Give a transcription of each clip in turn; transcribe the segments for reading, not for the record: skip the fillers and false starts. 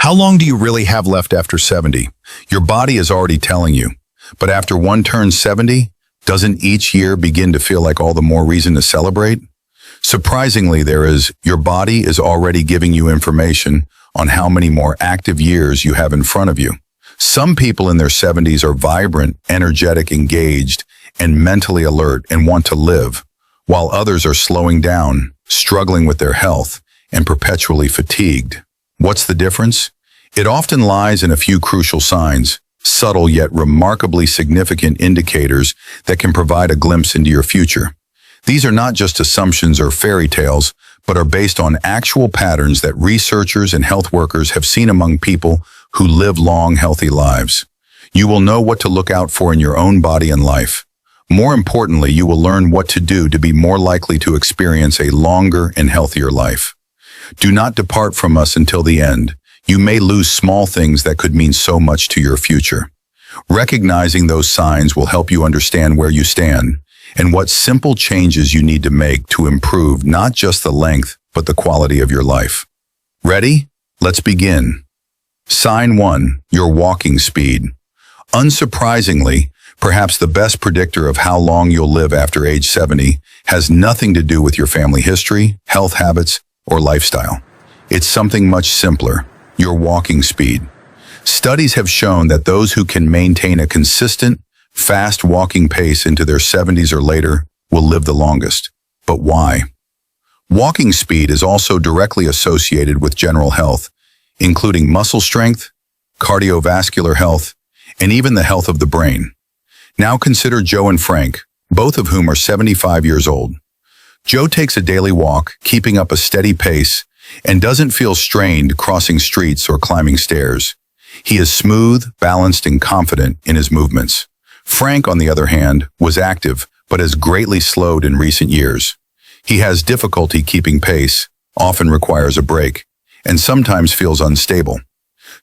How long do you really have left after 70? Your body is already telling you. But after one turns 70, doesn't each year begin to feel like all the more reason to celebrate? Surprisingly, your body is already giving you information on how many more active years you have in front of you. Some people in their 70s are vibrant, energetic, engaged, and mentally alert and want to live, while others are slowing down, struggling with their health, and perpetually fatigued. What's the difference? It often lies in a few crucial signs, subtle yet remarkably significant indicators that can provide a glimpse into your future. These are not just assumptions or fairy tales, but are based on actual patterns that researchers and health workers have seen among people who live long, healthy lives. You will know what to look out for in your own body and life. More importantly, you will learn what to do to be more likely to experience a longer and healthier life. Do not depart from us until the end. You may lose small things that could mean so much to your future. Recognizing those signs will help you understand where you stand and what simple changes you need to make to improve not just the length, but the quality of your life. Ready? Let's begin. Sign 1, your walking speed. Unsurprisingly, perhaps the best predictor of how long you'll live after age 70 has nothing to do with your family history, health habits, or lifestyle. It's something much simpler, your walking speed. Studies have shown that those who can maintain a consistent, fast walking pace into their 70s or later will live the longest. But why? Walking speed is also directly associated with general health, including muscle strength, cardiovascular health, and even the health of the brain. Now consider Joe and Frank, both of whom are 75 years old. Joe takes a daily walk, keeping up a steady pace, and doesn't feel strained crossing streets or climbing stairs. He is smooth, balanced, and confident in his movements. Frank, on the other hand, was active, but has greatly slowed in recent years. He has difficulty keeping pace, often requires a break, and sometimes feels unstable.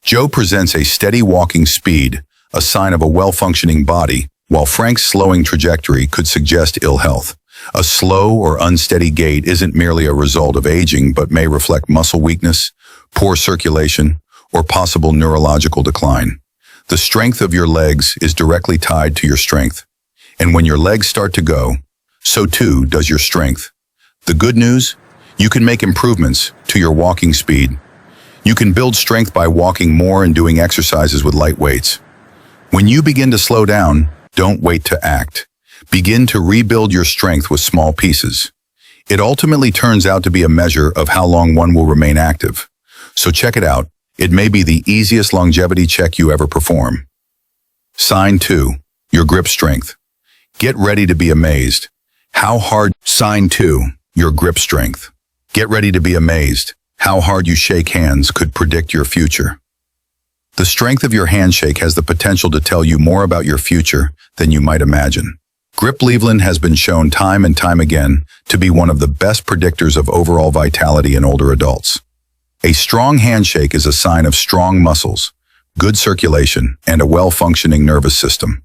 Joe presents a steady walking speed, a sign of a well-functioning body, while Frank's slowing trajectory could suggest ill health. A slow or unsteady gait isn't merely a result of aging, but may reflect muscle weakness, poor circulation, or possible neurological decline. The strength of your legs is directly tied to your strength. And when your legs start to go, so too does your strength. The good news? You can make improvements to your walking speed. You can build strength by walking more and doing exercises with light weights. When you begin to slow down, don't wait to act. Begin to rebuild your strength with small pieces. It ultimately turns out to be a measure of how long one will remain active. So check it out. It may be the easiest longevity check you ever perform. Sign 2, your grip strength. Get ready to be amazed. Sign 2, your grip strength. Get ready to be amazed. How hard you shake hands could predict your future. The strength of your handshake has the potential to tell you more about your future than you might imagine. Grip leveling has been shown time and time again to be one of the best predictors of overall vitality in older adults. A strong handshake is a sign of strong muscles, good circulation, and a well-functioning nervous system.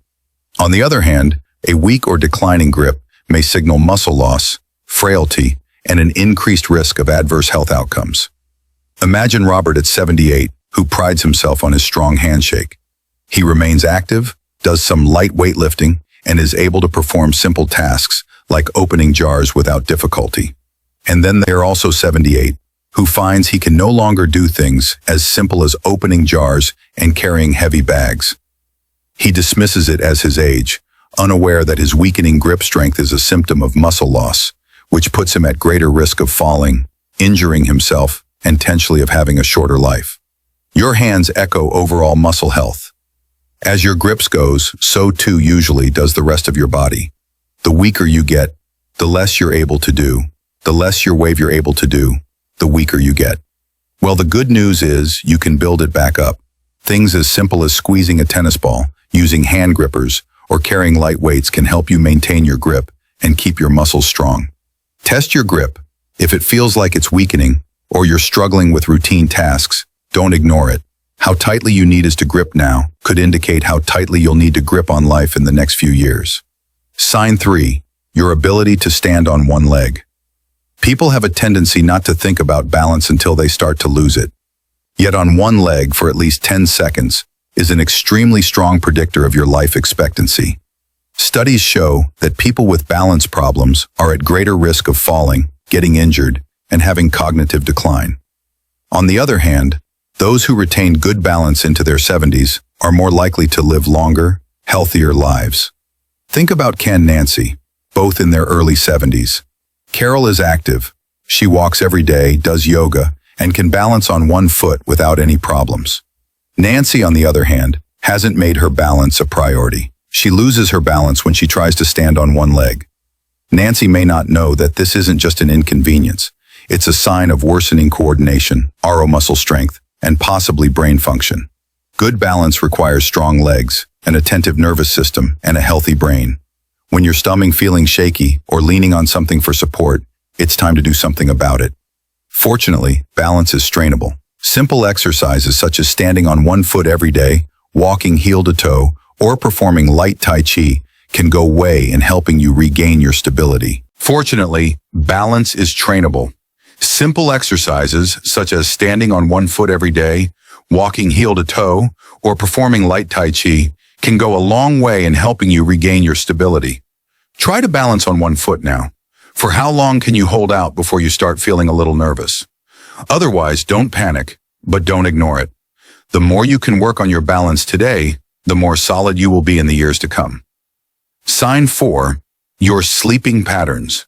On the other hand, a weak or declining grip may signal muscle loss, frailty, and an increased risk of adverse health outcomes. Imagine Robert at 78, who prides himself on his strong handshake. He remains active, does some light weightlifting, and is able to perform simple tasks like opening jars without difficulty. And then there are also 78, who finds he can no longer do things as simple as opening jars and carrying heavy bags. He dismisses it as his age, unaware that his weakening grip strength is a symptom of muscle loss, which puts him at greater risk of falling, injuring himself, and potentially of having a shorter life. Your hands echo overall muscle health. As your grips goes, so too usually does the rest of your body. The weaker you get, the less you're able to do. The less your wave you're able to do, the weaker you get. Well, the good news is you can build it back up. Things as simple as squeezing a tennis ball, using hand grippers, or carrying light weights can help you maintain your grip and keep your muscles strong. Test your grip. If it feels like it's weakening, or you're struggling with routine tasks, don't ignore it. How tightly you need is to grip now could indicate how tightly you'll need to grip on life in the next few years. Sign 3, your ability to stand on one leg. People have a tendency not to think about balance until they start to lose it. yet on one leg for at least 10 seconds is an extremely strong predictor of your life expectancy. Studies show that people with balance problems are at greater risk of falling, getting injured, and having cognitive decline. On the other hand, those who retain good balance into their 70s are more likely to live longer, healthier lives. Think about Ken and Nancy, both in their early 70s. Carol is active. She walks every day, does yoga, and can balance on one foot without any problems. Nancy, on the other hand, hasn't made her balance a priority. She loses her balance when she tries to stand on one leg. Nancy may not know that this isn't just an inconvenience. It's a sign of worsening coordination, RO muscle strength, and possibly brain function. Good balance requires strong legs, an attentive nervous system, and a healthy brain. When your stomach feeling shaky or leaning on something for support, it's time to do something about it. Fortunately, balance is trainable. Simple exercises such as standing on one foot every day, walking heel to toe, or performing light Tai Chi can go way in helping you regain your stability. Fortunately, balance is trainable. Simple exercises such as standing on one foot every day, walking heel to toe, or performing light Tai Chi can go a long way in helping you regain your stability. Try to balance on one foot now. For how long can you hold out before you start feeling a little nervous? Otherwise, don't panic, but don't ignore it. The more you can work on your balance today, the more solid you will be in the years to come. Sign 4. Your sleeping patterns.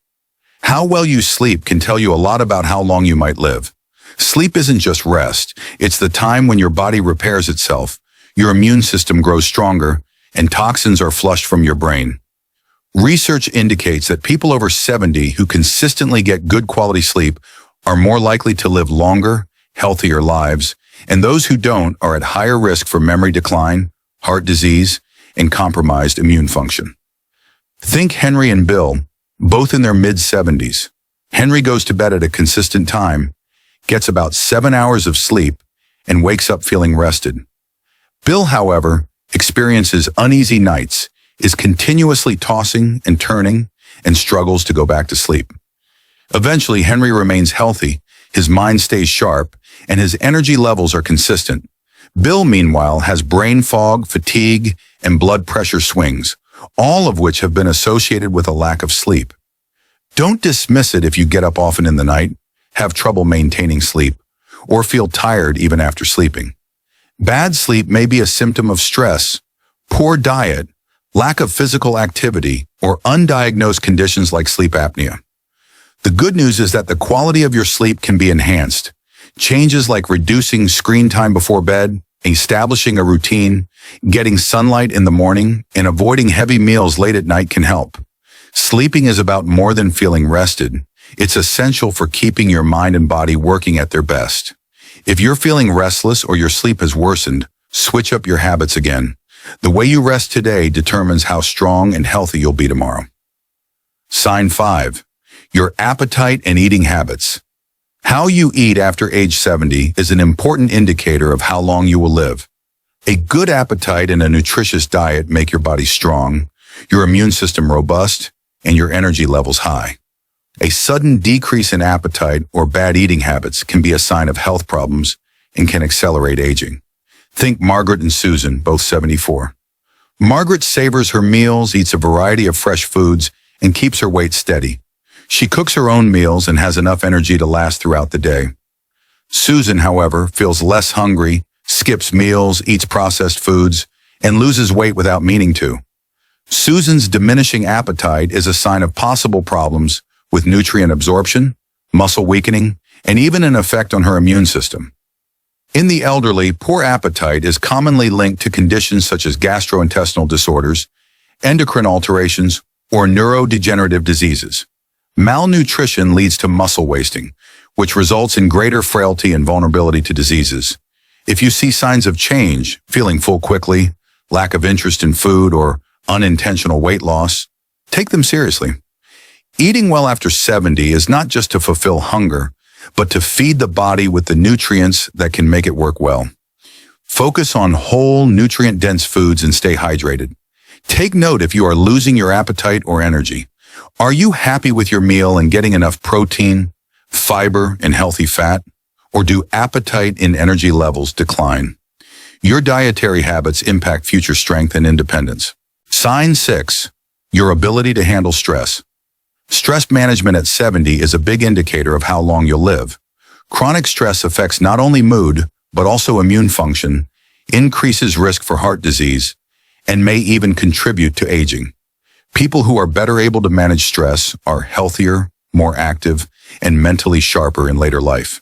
How well you sleep can tell you a lot about how long you might live. Sleep isn't just rest. It's the time when your body repairs itself, your immune system grows stronger, and toxins are flushed from your brain. Research indicates that people over 70 who consistently get good quality sleep are more likely to live longer, healthier lives, and those who don't are at higher risk for memory decline, heart disease, and compromised immune function. Think Henry and Bill, both in their mid-70s. Henry goes to bed at a consistent time, gets about 7 hours of sleep, and wakes up feeling rested. Bill, however, experiences uneasy nights, is continuously tossing and turning, and struggles to go back to sleep. Eventually, Henry remains healthy, his mind stays sharp, and his energy levels are consistent. Bill, meanwhile, has brain fog, fatigue, and blood pressure swings, all of which have been associated with a lack of sleep. Don't dismiss it if you get up often in the night, have trouble maintaining sleep, or feel tired even after sleeping. Bad sleep may be a symptom of stress, poor diet, lack of physical activity, or undiagnosed conditions like sleep apnea. The good news is that the quality of your sleep can be enhanced. Changes like reducing screen time before bed, establishing a routine, getting sunlight in the morning, and avoiding heavy meals late at night can help. Sleeping is about more than feeling rested. It's essential for keeping your mind and body working at their best. If you're feeling restless or your sleep has worsened, switch up your habits again. The way you rest today determines how strong and healthy you'll be tomorrow. Sign 5. Your appetite and eating habits. How you eat after age 70 is an important indicator of how long you will live. A good appetite and a nutritious diet make your body strong, your immune system robust, and your energy levels high. A sudden decrease in appetite or bad eating habits can be a sign of health problems and can accelerate aging. Think Margaret and Susan, both 74. Margaret savors her meals, eats a variety of fresh foods, and keeps her weight steady. She cooks her own meals and has enough energy to last throughout the day. Susan, however, feels less hungry, skips meals, eats processed foods, and loses weight without meaning to. Susan's diminishing appetite is a sign of possible problems with nutrient absorption, muscle weakening, and even an effect on her immune system. In the elderly, poor appetite is commonly linked to conditions such as gastrointestinal disorders, endocrine alterations, or neurodegenerative diseases. Malnutrition leads to muscle wasting, which results in greater frailty and vulnerability to diseases. If you see signs of change, feeling full quickly, lack of interest in food, or unintentional weight loss, take them seriously. Eating well after 70 is not just to fulfill hunger, but to feed the body with the nutrients that can make it work well. Focus on whole, nutrient-dense foods and stay hydrated. Take note if you are losing your appetite or energy. Are you happy with your meal and getting enough protein, fiber, and healthy fat? Or do appetite and energy levels decline? Your dietary habits impact future strength and independence. Sign 6. Your ability to handle stress. Stress management at 70 is a big indicator of how long you'll live. Chronic stress affects not only mood, but also immune function, increases risk for heart disease, and may even contribute to aging. People who are better able to manage stress are healthier, more active, and mentally sharper in later life.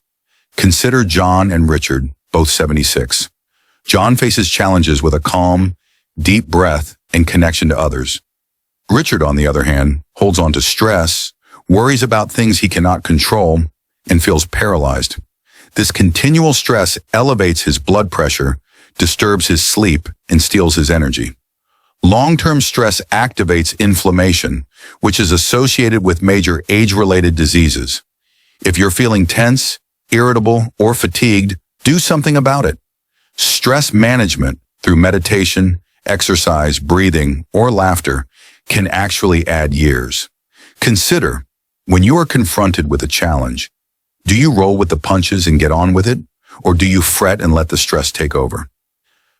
Consider John and Richard, both 76. John faces challenges with a calm, deep breath and connection to others. Richard, on the other hand, holds on to stress, worries about things he cannot control, and feels paralyzed. This continual stress elevates his blood pressure, disturbs his sleep, and steals his energy. Long-term stress activates inflammation, which is associated with major age-related diseases. If you're feeling tense, irritable, or fatigued, do something about it. Stress management through meditation, exercise, breathing, or laughter can actually add years. Consider, when you are confronted with a challenge, do you roll with the punches and get on with it, or do you fret and let the stress take over?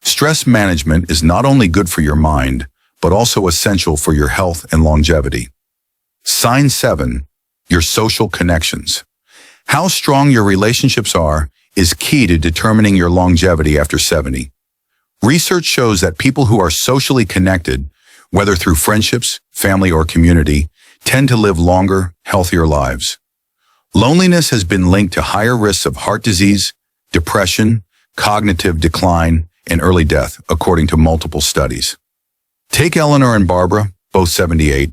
Stress management is not only good for your mind, but also essential for your health and longevity. Sign 7. Your social connections. How strong your relationships are is key to determining your longevity after 70. Research shows that people who are socially connected, whether through friendships, family, or community, tend to live longer, healthier lives. Loneliness has been linked to higher risks of heart disease, depression, cognitive decline, and early death, according to multiple studies. Take Eleanor and Barbara, both 78.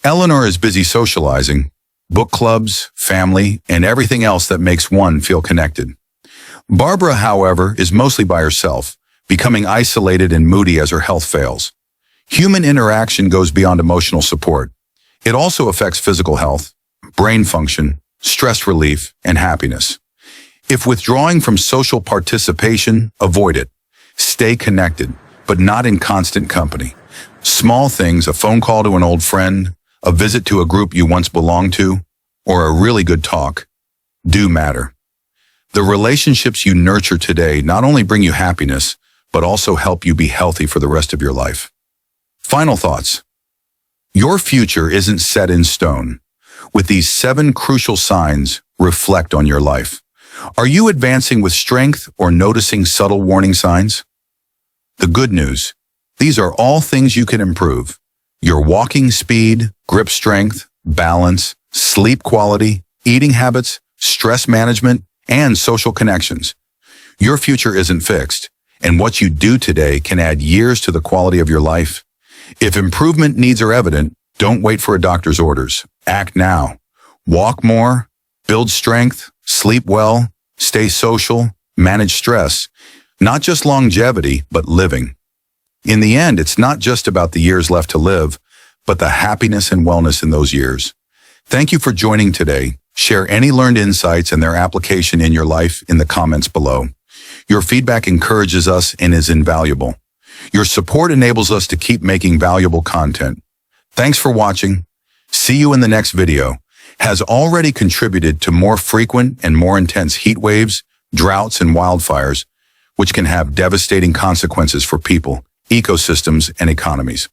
Eleanor is busy socializing, book clubs, family, and everything else that makes one feel connected. Barbara, however, is mostly by herself, becoming isolated and moody as her health fails. Human interaction goes beyond emotional support. It also affects physical health, brain function, stress relief, and happiness. If withdrawing from social participation, avoid it. Stay connected, but not in constant company. Small things, a phone call to an old friend, a visit to a group you once belonged to, or a really good talk, do matter. The relationships you nurture today not only bring you happiness, but also help you be healthy for the rest of your life. Final thoughts. Your future isn't set in stone. With these 7 crucial signs, reflect on your life. Are you advancing with strength or noticing subtle warning signs? The good news, these are all things you can improve. Your walking speed, grip strength, balance, sleep quality, eating habits, stress management, and social connections. Your future isn't fixed, and what you do today can add years to the quality of your life. If improvement needs are evident, don't wait for a doctor's orders. Act now. Walk more, build strength, sleep well, stay social, manage stress. Not just longevity, but living. In the end, it's not just about the years left to live, but the happiness and wellness in those years. Thank you for joining today. Share any learned insights and their application in your life in the comments below. Your feedback encourages us and is invaluable. Your support enables us to keep making valuable content. Thanks for watching. See you in the next video. Has already contributed to more frequent and more intense heat waves, droughts, and wildfires, which can have devastating consequences for people, ecosystems, and economies.